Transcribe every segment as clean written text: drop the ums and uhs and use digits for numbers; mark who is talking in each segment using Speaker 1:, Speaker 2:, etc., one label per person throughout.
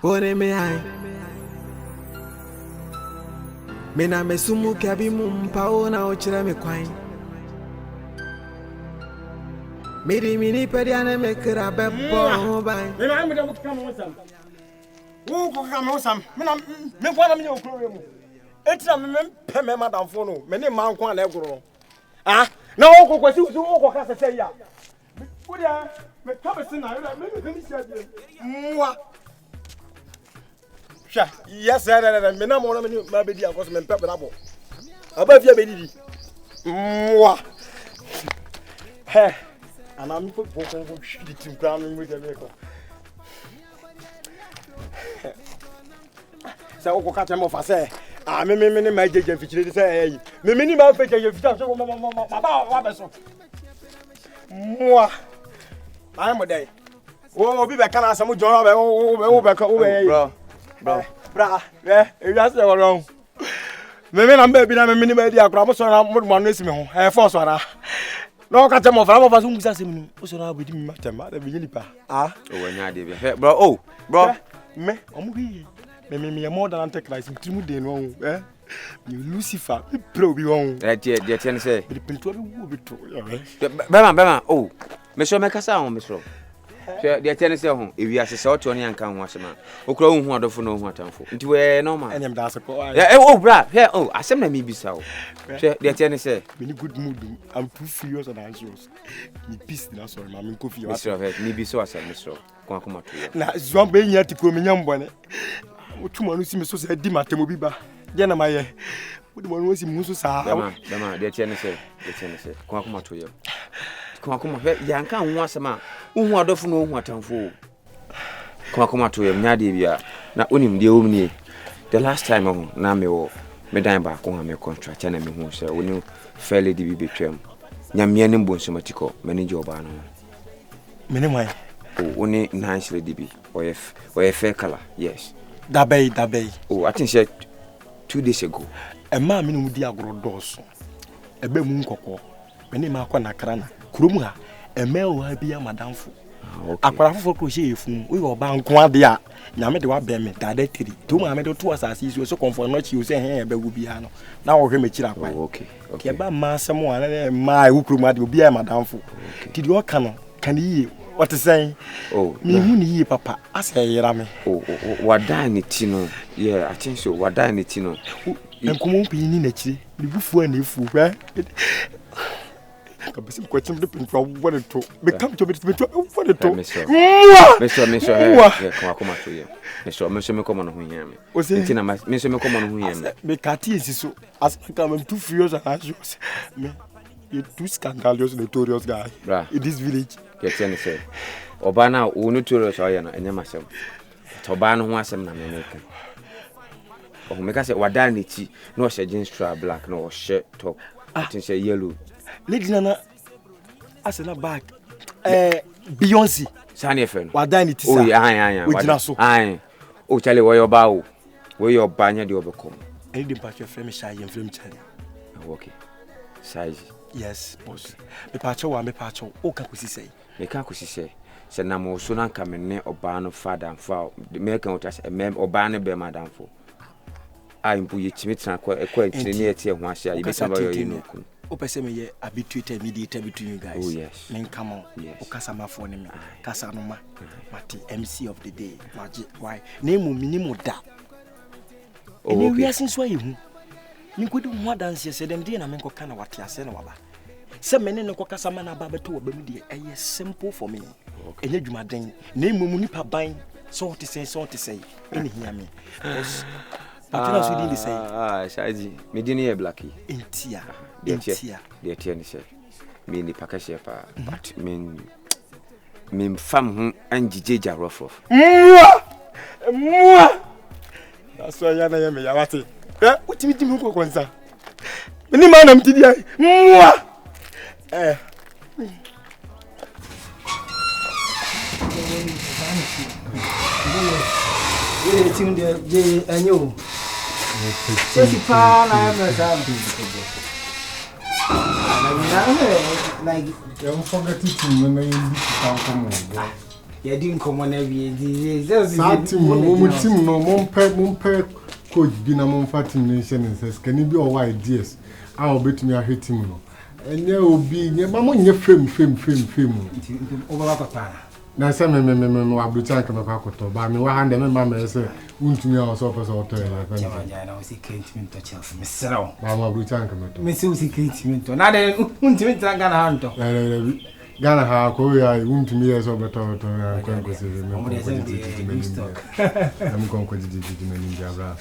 Speaker 1: Ore me ai. Me na me sumu kabi mumpa ona ochira me kwan. Mini pediane me kra bebo bai.
Speaker 2: Me na me da come on some. Wo ko come on some. Me na me kwa na me okro mu. Etina me pe me madam fo no. Me ne man kwa na egoro. Ah, na wo ko kwasi wo ko ka se ya. Wo dia me ka be sin na me me sia die. Mwa. Sha, yes sir, me na mo na me ma be di akos me pe na bo. Aba fia be di. Mwa. He. And I'm going to shoot the ground with the vehicle. So, what catch him off? I say, I mean, my judge, if you say, me minimum fetch your future, Robinson. Moi, I'm a day. Oh, be back, and some job over, bra, that's wrong. Maybe I'm baby, I'm a minimum idea, promise on one is me, I force one. No, catch him off. I'm of us who says him. What's wrong with him? Matter, the ah, oh, when I did, bro. Oh, bro, me, me, more than antichrist. You know, eh? You Lucifer, bro, be on. That dear, say, the pinto will be true. Bama, oh, Monsieur Macasson, Miss Rowe. The tennis home, if you are a sort of young can wash a man, who grow one of no what I'm for. Into a normal. And I'm that's a oh, bra, here, oh, I send me be so. The tennis say, in good mood, I'm too furious and anxious. Me peace, that's all, Mammy Coffee. Me be so as a Miss Rowe. Come to now, Zombie yet to come in young bonnet. Two months see me so said, Dimate Mobiba. Yana my what one was in Musu Sa. The tennis say, come to you. Come young can once a man. Who are the no what I'm for? Come to him, Nadia. Not winning the omni. The last time on Namio, Madame back on my contract, and I'm who say, when you fairly be between Yamian Bonsomatico, manager of Bano. Many only nicely DB, or a fair color, yes. Dabe. Oh, I think said 2 days ago. A man in the agro doors. A bemoon coco, many Marcona Crana, Krumha. A male will be a madam for. A powerful crochet from we were bound quadia. Yammed wa bear directly. 2 mamma 2 assassins were so comfort not you say, hey, but will be ano. Now, okay, okay. About Master Moan and my Ukrumad will be a madam for. Did you can ye what to say? Oh, me, papa, I say, Rami. Oh, what dying it, yeah, I think so. What dying it, and come on, be in it, the buffo and if eh? I'm some question flipping from what it took. Become to what it took. Mr. Come to you. Mr. Come on, who hear me. Was it Mr. Come on, who hear me? The cat is so as I come 2 furious and anxious. You're too scandalous, notorious guy. In this village. Get any say. Obana, who notorious, I am, and myself. Tobano was a man. Oh, make us say, what danity, no jeans black, no shirt top. I think say yellow. Lady Nana, I said not back. Beyonce. Sunny friend. What done it is? Oh, yeah, with Nassau. Aye. Oh, Charlie, where your bow? Where your banner do overcome? I didn't patch your family shy and film Charlie. Okay. Size. Yes, boss. The patcher one, the patcher. Oh, can we say? The can't say. Said Namo soon come in near or ban of father and foul. The American was a mem or banner bear madam for. I impute it to quite near tier one share. You be somebody you know. Opeseme habituated mediator between you guys. Oh yes. Men come on. Yes. Okasama for me. Kasanoma. Mati MC of the day. Magic. Why? Name minimum da. Oh, okay. Since why you? You could do more than say them day na men ko kana what ya say no baba. Some men no kokasama na baba to oba mu dey. Eh simple for me. Okay. Enye dwumaden. Name mu nipa ban. So to say. Any hear me. Because Patina so did say. Shaji. Me dey near Blackie. Intia. The attorney said, me the Pakashepa, but mean fam and Jija rough. That's why I am a Yawati. What do you think of one, sir? Many man am today.
Speaker 3: Like, don't forget to remember you come from You didn't come on every day.
Speaker 4: Team no mumpe coach bina mumfatim nation and says, can you be all ideas? I'll bet me a hit him. And there will be near Mamma, your film. Over Papa. Now, some men will be talking about Pacoto, but me one hand and mamma say, won't me also for so tell. I was a came to Chelsea, Miss Sarah. Mamma will talk about Miss Susie came to another Ghana. Ghana, how Korea, won't me as over to I'm going to Ninja.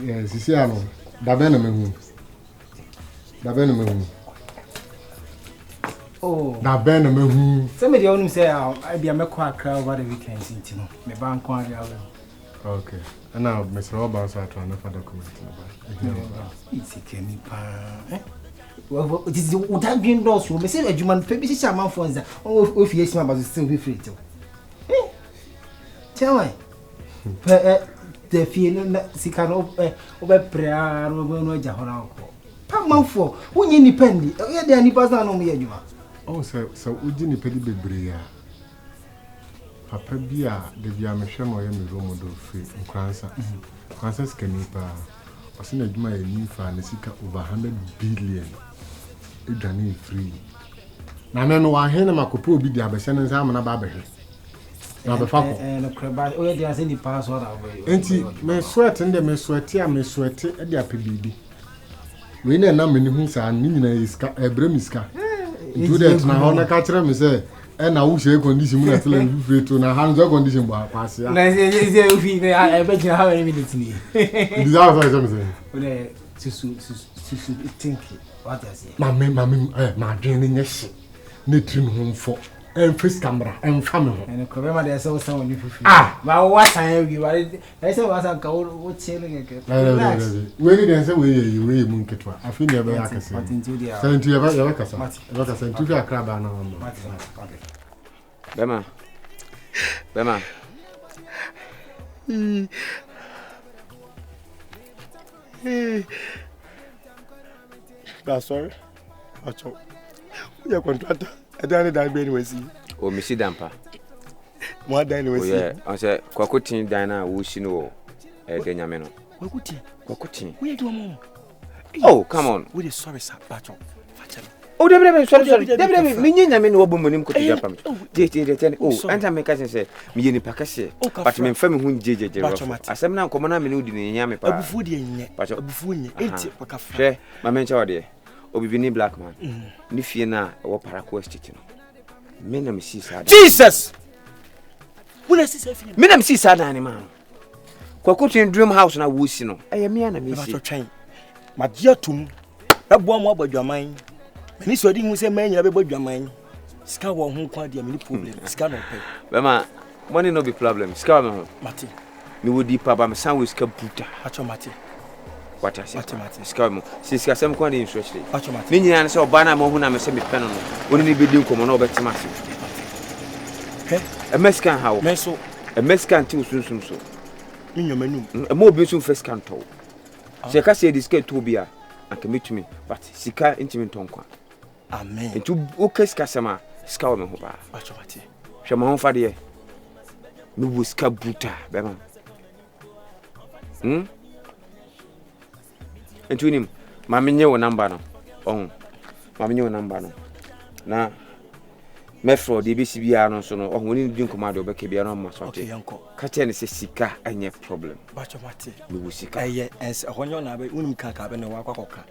Speaker 4: Yes, you see, I know. Dabenham. Oh, Dabenham.
Speaker 3: Somebody only say I'll be a McQuack over the weekend, you know. My bank one.
Speaker 4: Okay. And now, Mr. Roberts are trying to find a document.
Speaker 3: It's a canny pan. Well, it is the green doors. You may say a human baby, some phones that if you smell, but still be free to. Tell me. The feeling that she can over prayer over Jahon. Pamma for when you independent, the any person on me.
Speaker 4: Oh, so would you pay the bria? Papa Bia, the Yamasham or Yamiromodo free in Cransa. Cransa's Canipa, or send a Juma new fan, over 100 billion. It done free. Now, no, I hear my couple be the Abbashan and Abba. Now, the fuck and a crab, oh, there's any password. Ain't he? May sweat and may sweat at the PBB. We know no many who are meaning a bremiska. Do that now on a catcher, me say, and I wish a condition to free to now hands of condition by pass. I bet you how many minutes me. It is out something. To think what I say. My dreaming yes. Knitting home for and first camera and family. And a crema there's also someone you feel. Ah, but what I have you I said was a gold what sailing again. When you dance away, you will moon ketwa. I feel never like I said. Send to your Vacasa. What I said to your crab and
Speaker 5: Bema.
Speaker 2: That's sorry. Your contractor. I don't know anyway.
Speaker 5: Oh, Missy Damper.
Speaker 2: More than anyway.
Speaker 5: Yeah, I said, Quacotin Dina, who know a Denyamino. Quacotin.
Speaker 2: We do more.
Speaker 5: Oh, come on.
Speaker 2: We are sorry, sir.
Speaker 5: Oh, sorry. Debbie, meaning I mean, woman could Japan. Oh, and I make us say, me in Pacassi. But me family who JJ. I said, now come on, I'm in Yami, but food in it. My mentor, dear. Obi black man. Nifiena or paraquestion. Menam sees Jesus! When I see Menam sees sad animal. Quacotin dream house and I wish you know. I am me and I miss your train. My dear tomb, that one more about your mind. This wedding was a man you have about your mind. Scar won't quite the many problems. Scar no pay. Bema, money no be problem. Scar no. Martin. Me would deep up my son with Caputa. Hacho Martin. What I said, Scamo, since some quite interesting. Many answer Bana Mohuna may send me pen on only be doing common over massive. A Mescan how? Meso, a Mescan too soon so. In your menu, a more beautiful first canto. She can say this get to be and commit to me, but Sika intimate tonqua. Amen. And to Okas Cassama, Scalma Hoba. Shamon Fadia. No whisker buta, Bema. And to him, Mammy knew a number no. Oh, Mammy knew a number no. Now, Metro, the BCB, so no, when you drink commando, but be on my sort of uncle. Catching is a sika and your problem. But you will see, as a honor, I will can't have no waka.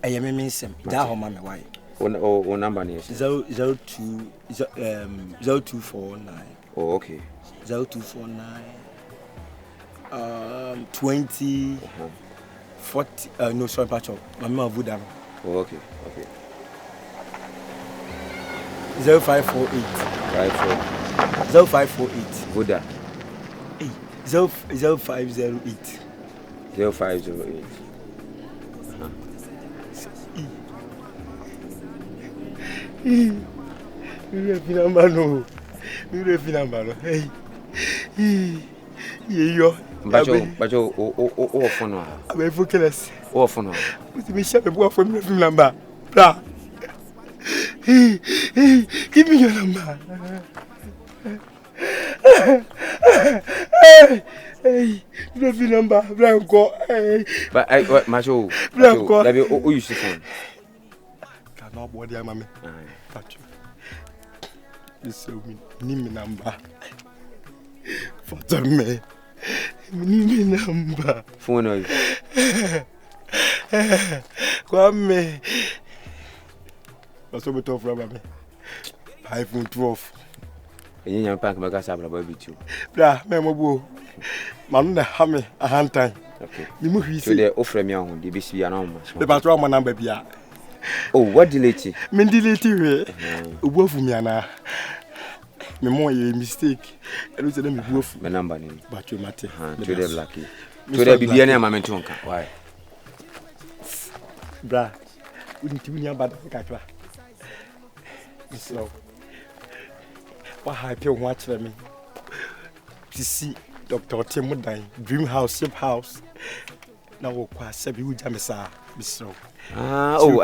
Speaker 5: I am a miss him. That mammy, why? Oh, number is 0249. Oh, okay. 0249. 20. 40, no, sorry, Pacho. My mom would have. Oh, okay. 0548. 0548. Buddha. 0508. 0508. Hey. Yo. Bajo, oh, phone. I'm a focus. Oh, phone. With me, share the boy from the number. Blah. Give me your number.
Speaker 2: Hey, no feel number, Blanco.
Speaker 5: But I what macho.
Speaker 2: Blanco.
Speaker 5: Let me who you see phone.
Speaker 2: Cannot body mama. Patrick. This so me name number. For me. Name number.
Speaker 5: Phone or
Speaker 2: Kwame. What's up with tough rubber me? iPhone 12.
Speaker 5: And you pack my gas up about you.
Speaker 2: Bra, memorable. Man, the hammer a hand time.
Speaker 5: Okay.
Speaker 2: You move
Speaker 5: so they offer me on the BC and
Speaker 2: the patrol man number be.
Speaker 5: Oh, what delete?
Speaker 2: Men delete you. Wo fu me ana. Me mo a mistake. I don't say them wo fu.
Speaker 5: My number name.
Speaker 2: But you matter.
Speaker 5: To the lucky. To the be any moment tonka. Why?
Speaker 2: Bra. We need to be bad kakra. So. What happy watch me? To see Dr. Timodan, Dream House, Ship House. Now, what said you, Jamisa? So,
Speaker 5: oh,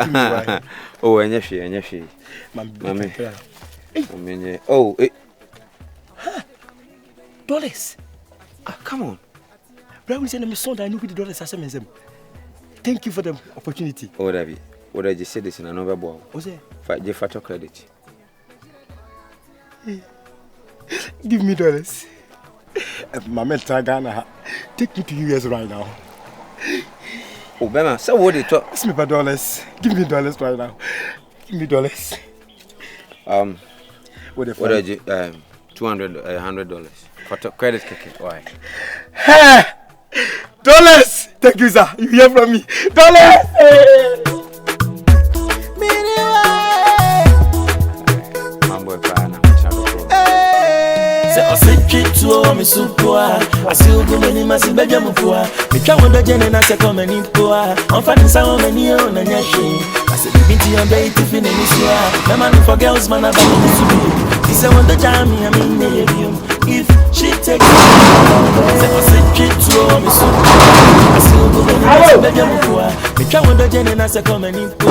Speaker 5: and she, Mammy. Oh,
Speaker 2: dollars.
Speaker 5: Come on.
Speaker 2: Brown sent me son, I knew the dollars as a thank you for the opportunity.
Speaker 5: Oh, David, what I just said is in another ball.
Speaker 2: Was it?
Speaker 5: Fight the photo credit.
Speaker 2: Give me dollars. My mentor Ghana. Take me to US right now.
Speaker 5: Oh, Bema, so what they talk?
Speaker 2: Ask me for dollars. Give me dollars right now. Give me dollars.
Speaker 5: What are you? $200, $100 for credit ticket. Why?
Speaker 2: Dollars. Thank you, sir. You hear from me. Dollars.
Speaker 6: To me supua, I see you go many massive bedjamupua. Me try one dozen and I say come and impua. I'm finding some many on a yashi. I said, be to your day to finish this. My man for girls, man, about to be. He said, when the jam, I mean, if she takes I said, to me supua. I see you go many massive bedjamupua. Me try one dozen and I say come and impua.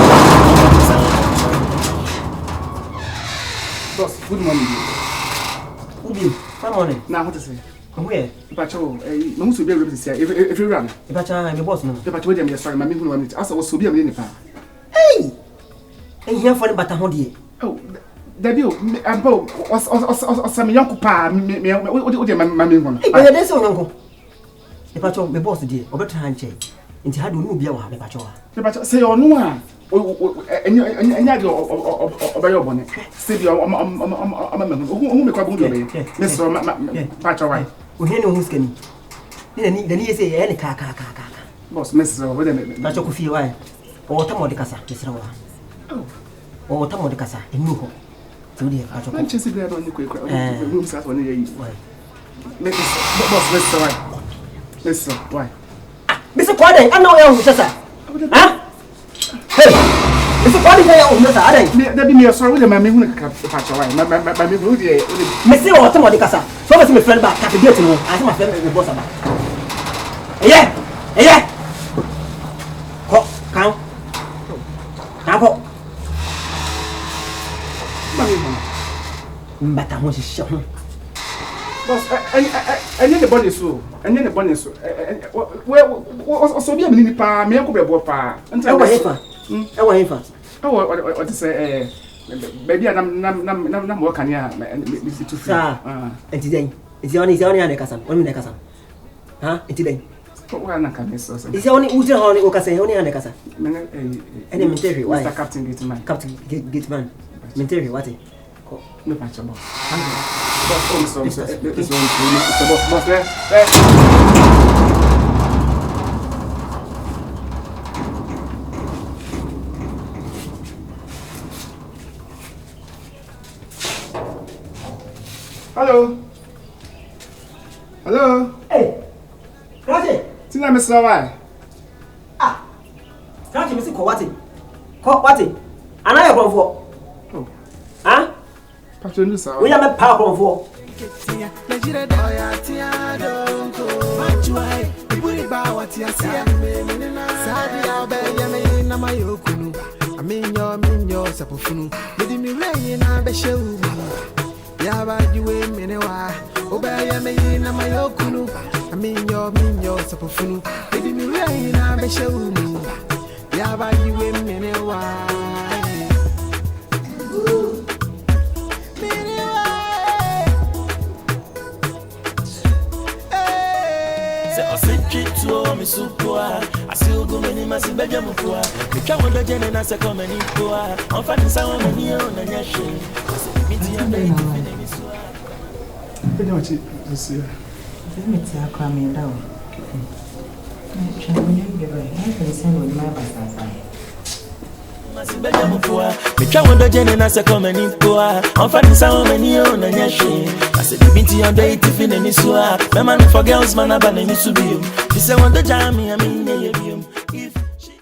Speaker 3: Boss, good morning. Good morning.
Speaker 7: Now what to say?
Speaker 3: Where?
Speaker 7: Pacho, no so be able to say if you run.
Speaker 3: Pacho, I'm your boss now.
Speaker 7: Pacho, dem dey sorry, my me who want it. Asa was so be am nipa.
Speaker 3: Hey! And here for the bata hodi.
Speaker 7: Oh, Debbie, ambo was me yanko pa me o dey my me won.
Speaker 3: Hey, but dey say yanko. Pacho, me boss dey. Obetra hanche. Nti ha do no bia wa me Pacho.
Speaker 7: Pacho, say you no a. Enya de obayo bone. Say be o who me kwa gun do be. Miss Pacho why?
Speaker 3: We hear no who's kenny. Ni say e ni ka.
Speaker 7: Boss, Miss we dem.
Speaker 3: Pacho ku fie why? O tamo de kasa, Miss Rawa. Oh. O tamo de kasa, enu ho. So dey Pacho.
Speaker 7: Man chese be don ni kwa. Room start one yi. Why? Boss, Miss why? Miss why?
Speaker 3: Miss Kwade, I know you sasa. Huh? Hey, it's a body here on the side.
Speaker 7: There be me sorry with my me who can patch away. My me who dey.
Speaker 3: Me say what somebody kasa. So me friend back at the gate no. I say my friend be boss about. Yeah. Come. Now. Mbata mo shisha.
Speaker 7: Boss, I need the body so. I need the body so. Where so be a mini pa, me ko be bo pa.
Speaker 3: Enta wa hefa.
Speaker 7: What to say baby nam work kan ya me sit to free.
Speaker 3: Enti den. Enti oni ane kasa. Oni me kasa. Ha? Enti den.
Speaker 7: What na kan so.
Speaker 3: Isi oni uti ha oni o kasa, oni ane kasa. Ene menteri why?
Speaker 7: Mr. Captain Gateman.
Speaker 3: Captain Gateman. Menteri what?
Speaker 7: No patch boss. Boss, this one boss. Hello.
Speaker 3: Hey. Kraji.
Speaker 7: Tina me sawa.
Speaker 3: Kraji me si ko wati. Ana ya konfo.
Speaker 7: Oh.
Speaker 3: Ha?
Speaker 7: Patch no sawa.
Speaker 3: We ya me pa konfo.
Speaker 1: Yaba you a menewa, obey a me na my okunu. I mean your sapofunu. Baby me rain, I be show me. Yaba you a menewa.
Speaker 6: To me supua, I still go many massive bedroom for. The cow the gen and I say come any poor. I'm finding someone on your own and your shame. I said, meeting and baby.
Speaker 7: Pretty much this year.
Speaker 8: Let me tell you, I'm down. I'm give a hand and send with my back.
Speaker 6: Me try one the gen and I say come any poor. I'm finding someone on your own and your shame. I said, meeting and baby, tiffin and Missua. My man for girls, man, I've been in Subium. She said, want to jam me, I mean,